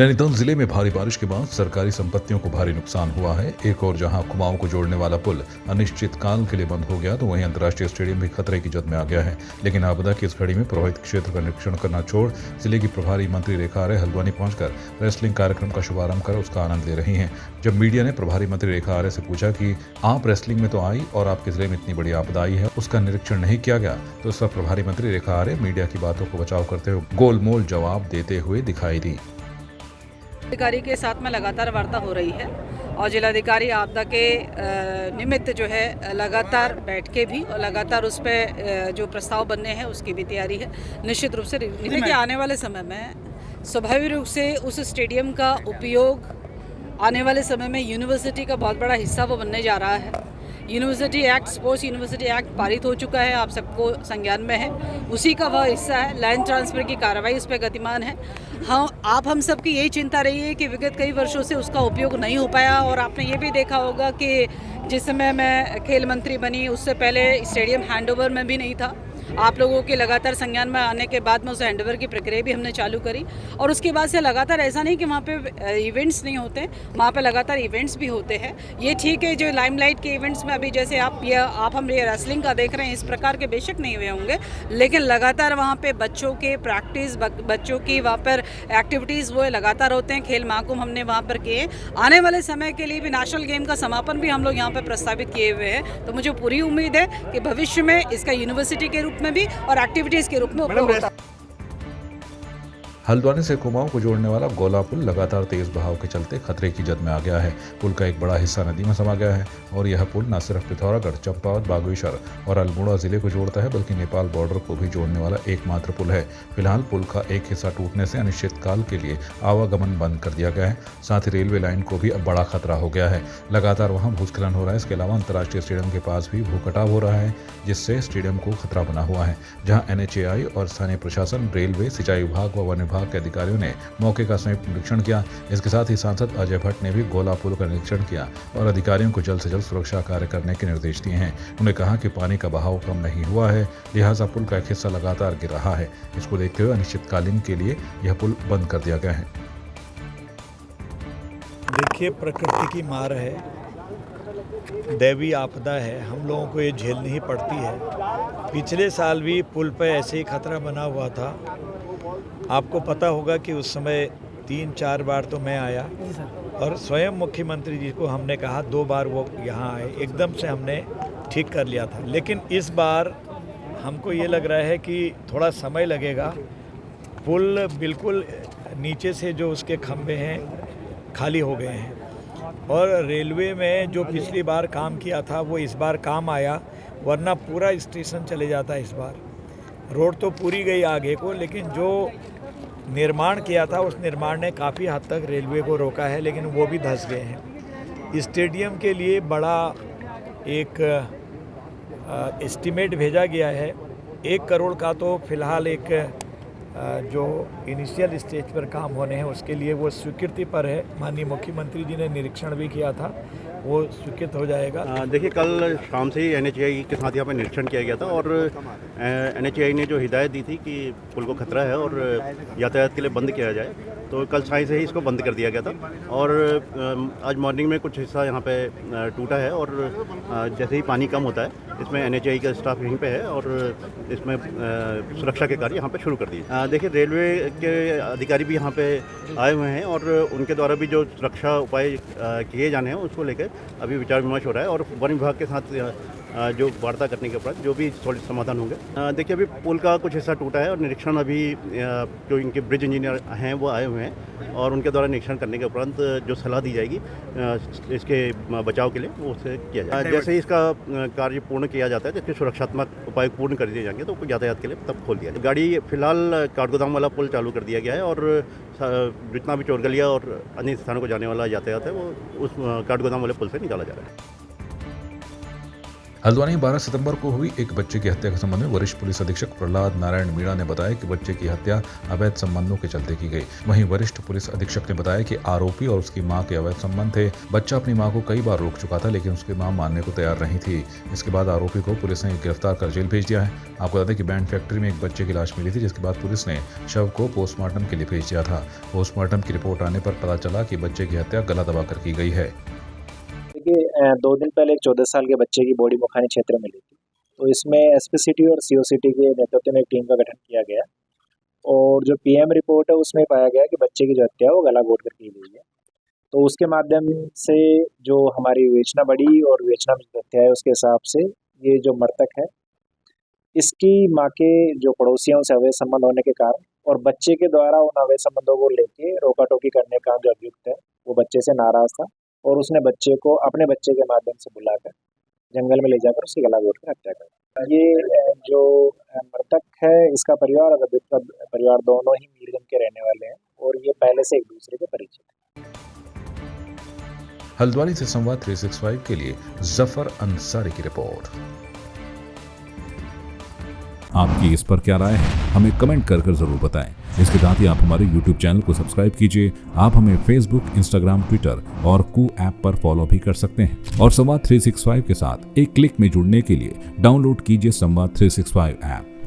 नैनीताल जिले में भारी बारिश के बाद सरकारी संपत्तियों को भारी नुकसान हुआ है। एक और जहां कुमाऊं को जोड़ने वाला पुल अनिश्चितकाल के लिए बंद हो गया, तो वहीं अंतर्राष्ट्रीय स्टेडियम भी खतरे की जद में आ गया है। लेकिन आपदा की इस घड़ी में प्रभावित क्षेत्र का निरीक्षण करना छोड़ जिले की प्रभारी मंत्री रेखा आर्य हल्द्वानी पहुंचकर रेसलिंग कार्यक्रम का शुभारंभ कर उसका आनंद ले रही हैं। जब मीडिया ने प्रभारी मंत्री रेखा आर्य से पूछा कि आप रेसलिंग में तो आई और आपके जिले में इतनी बड़ी आपदा आई है, उसका निरीक्षण नहीं किया गया, तो इस पर प्रभारी मंत्री रेखा आर्य मीडिया की बातों को बचाव करते हुए गोलमोल जवाब देते हुए दिखाई दी। अधिकारी के साथ में लगातार वार्ता हो रही है और जिलाधिकारी आपदा के निमित्त जो है लगातार बैठ के भी और लगातार उस पर जो प्रस्ताव बनने हैं उसकी भी तैयारी है। निश्चित रूप से देखिए आने वाले समय में स्वाभाविक रूप से उस स्टेडियम का उपयोग आने वाले समय में यूनिवर्सिटी का बहुत बड़ा हिस्सा वो बनने जा रहा है। University act, sports university act पारित हो चुका है, आप सबको संज्ञान में है, उसी का वह हिस्सा है। लैंड ट्रांसफ़र की कार्रवाई उस पर गतिमान है। हाँ, हम सब की यही चिंता रही है कि विगत कई वर्षों से उसका उपयोग नहीं हो पाया और आपने ये भी देखा होगा कि जिस समय मैं खेल मंत्री बनी उससे पहले स्टेडियम हैंडओवर में भी नहीं था। आप लोगों के लगातार संज्ञान में आने के बाद में उस हैंडओवर की प्रक्रिया भी हमने चालू करी और उसके बाद से लगातार ऐसा नहीं कि वहाँ पे इवेंट्स नहीं होते, वहाँ पे लगातार इवेंट्स भी होते हैं। ये ठीक है, जो लाइमलाइट के इवेंट्स में अभी जैसे हम ये रेसलिंग का देख रहे हैं, इस प्रकार के बेशक नहीं हुए होंगे, लेकिन लगातार वहाँ पे बच्चों के प्रैक्टिस, बच्चों की वहाँ पर एक्टिविटीज़ वो लगातार होते हैं। खेल महाकुंभ हमने वहाँ पर किए। आने वाले समय के लिए भी नेशनल गेम का समापन भी हम लोग यहाँ पर प्रस्तावित किए हुए हैं। तो मुझे पूरी उम्मीद है कि भविष्य में इसका यूनिवर्सिटी के रूप में भी और एक्टिविटीज के रूप में उपयोग होता है। हल्द्वानी से कुमाऊं को जोड़ने वाला गोला पुल लगातार तेज बहाव के चलते खतरे की जद में आ गया है। पुल का एक बड़ा हिस्सा नदी में समा गया है और यह पुल न सिर्फ पिथौरागढ़, चंपावत, बागेश्वर और अल्मोड़ा जिले को जोड़ता है, बल्कि नेपाल बॉर्डर को भी जोड़ने वाला एकमात्र पुल है। फिलहाल पुल का एक हिस्सा टूटने से अनिश्चितकाल के लिए आवागमन बंद कर दिया गया है। साथ ही रेलवे लाइन को भी अब बड़ा खतरा हो गया है। लगातार वहां भूस्खलन हो रहा है। इसके अलावा अंतर्राष्ट्रीय स्टेडियम के पास भी भूकटाव हो रहा है, जिससे स्टेडियम को खतरा बना हुआ है। जहाँ NHAI और स्थानीय प्रशासन, रेलवे, सिंचाई विभाग व वन विभाग के अधिकारियों ने मौके का संयुक्त निरीक्षण किया। इसके साथ ही सांसद अजय भट्ट ने भी गोला पुल का निरीक्षण किया और अधिकारियों को जल्द से जल्द सुरक्षा कार्य करने के निर्देश दिए हैं। उन्होंने कहा कि पानी का बहाव कम नहीं हुआ है, लिहाजा पुल का एक हिस्सा लगातार गिर रहा है। इसको देखते हुए अनिश्चितकालीन के लिए यह पुल बंद कर दिया गया है। देखिए, प्रकृति की मार है, दैवीय आपदा है, हम लोगों को ये झेलनी ही पड़ती है। पिछले साल भी पुल पर ऐसे ही खतरा बना हुआ था। आपको पता होगा कि उस समय 3-4 बार तो मैं आया और स्वयं मुख्यमंत्री जी को हमने कहा, 2 बार वो यहाँ आए, एकदम से हमने ठीक कर लिया था। लेकिन इस बार हमको ये लग रहा है कि थोड़ा समय लगेगा। पुल बिल्कुल नीचे से जो उसके खंभे हैं खाली हो गए हैं और रेलवे में जो पिछली बार काम किया था वो इस बार काम आया, वरना पूरा स्टेशन चले जाता इस बार। रोड तो पूरी गई आगे को, लेकिन जो निर्माण किया था उस निर्माण ने काफ़ी हद तक रेलवे को रोका है, लेकिन वो भी धंस गए हैं। स्टेडियम के लिए बड़ा एक एस्टीमेट भेजा गया है 1 करोड़ का, तो फिलहाल एक जो इनिशियल स्टेज पर काम होने हैं उसके लिए वो स्वीकृति पर है। माननीय मुख्यमंत्री जी ने निरीक्षण भी किया था, वो स्वीकृत हो जाएगा। देखिए, कल शाम से ही NHAI के साथ यहाँ पर निरीक्षण किया गया था और NHAI ने जो हिदायत दी थी कि पुल को खतरा है और यातायात के लिए बंद किया जाए, तो कल साय से ही इसको बंद कर दिया गया था। और आज मॉर्निंग में कुछ हिस्सा यहाँ पे टूटा है और जैसे ही पानी कम होता है इसमें NHAI का स्टाफ यहीं पे है और इसमें सुरक्षा के कार्य यहाँ पे शुरू कर दिए। देखिए, रेलवे के अधिकारी भी यहाँ पे आए हुए हैं और उनके द्वारा भी जो सुरक्षा उपाय किए जाने हैं उसको लेकर अभी विचार विमर्श हो रहा है और वन विभाग के साथ जो वार्ता करने के उपरांत जो भी सॉलिड समाधान होंगे। देखिए, अभी पुल का कुछ हिस्सा टूटा है और निरीक्षण अभी जो इनके ब्रिज इंजीनियर हैं वो आए हुए हैं और उनके द्वारा निरीक्षण करने के उपरांत जो सलाह दी जाएगी इसके बचाव के लिए वो उससे किया जाएगा। जैसे ही इसका कार्य पूर्ण किया जाता है तो इसके सुरक्षात्मक उपाय पूर्ण कर दिए जाएंगे तो यातायात के लिए तब खोल दिया जाएगा। गाड़ी फिलहाल काठगोदाम वाला पुल चालू कर दिया गया है और जितना भी चोरगलिया और अन्य स्थानों को जाने वाला यातायात है वो उस काठगोदाम वाले पुल से निकाला जा रहा है। हल्द्वानी 12 सितंबर को हुई एक बच्चे की हत्या के संबंध में वरिष्ठ पुलिस अधीक्षक प्रहलाद नारायण मीणा ने बताया कि बच्चे की हत्या अवैध संबंधों के चलते की गई। वहीं वरिष्ठ पुलिस अधीक्षक ने बताया कि आरोपी और उसकी मां के अवैध संबंध थे। बच्चा अपनी मां को कई बार रोक चुका था, लेकिन उसकी मां मानने को तैयार नहीं थी। इसके बाद आरोपी को पुलिस ने गिरफ्तार कर जेल भेज दिया है। आपको बता दें कि बैंड फैक्ट्री में एक बच्चे की लाश मिली थी, जिसके बाद पुलिस ने शव को पोस्टमार्टम के लिए भेज दिया था। पोस्टमार्टम की रिपोर्ट आने पर पता चला कि बच्चे की हत्या गला दबाकर की गई है। देखिए 2 दिन पहले एक 14 साल के बच्चे की बॉडी मुखानी क्षेत्र में मिली थी, तो इसमें एसपी सिटी और सीओ सिटी के नेतृत्व में एक टीम का गठन किया गया और जो पीएम रिपोर्ट है उसमें पाया गया कि बच्चे की जो हत्या है वो गला घोट कर की गई है। तो उसके माध्यम से जो हमारी विवेचना बढ़ी और विवेचना में हत्या है उसके हिसाब से ये जो मृतक है इसकी माँ के जो पड़ोसियों से अवैध संबंध होने के कारण और बच्चे के द्वारा उन अवैध संबंधों को लेके रोका टोकी करने का जो अभियुक्त है वो बच्चे से नाराज था और उसने बच्चे को अपने बच्चे के माध्यम से बुलाकर जंगल में ले जाकर उसकी गला घोट कर हत्या कर। ये जो मृतक है इसका परिवार और अभियुक्त का परिवार दोनों ही मीरगंज के रहने वाले हैं और ये पहले से एक दूसरे के परिचित हैं। हल्द्वानी से संवाद 365 के लिए जफर अंसारी की रिपोर्ट। आपकी इस पर क्या राय है, हमें कमेंट कर जरूर बताएं। इसके साथ ही आप हमारे YouTube चैनल को सब्सक्राइब कीजिए। आप हमें Facebook, Instagram, Twitter और कू ऐप पर फॉलो भी कर सकते हैं और संवाद 365 के साथ एक क्लिक में जुड़ने के लिए डाउनलोड कीजिए संवाद 365 ऐप।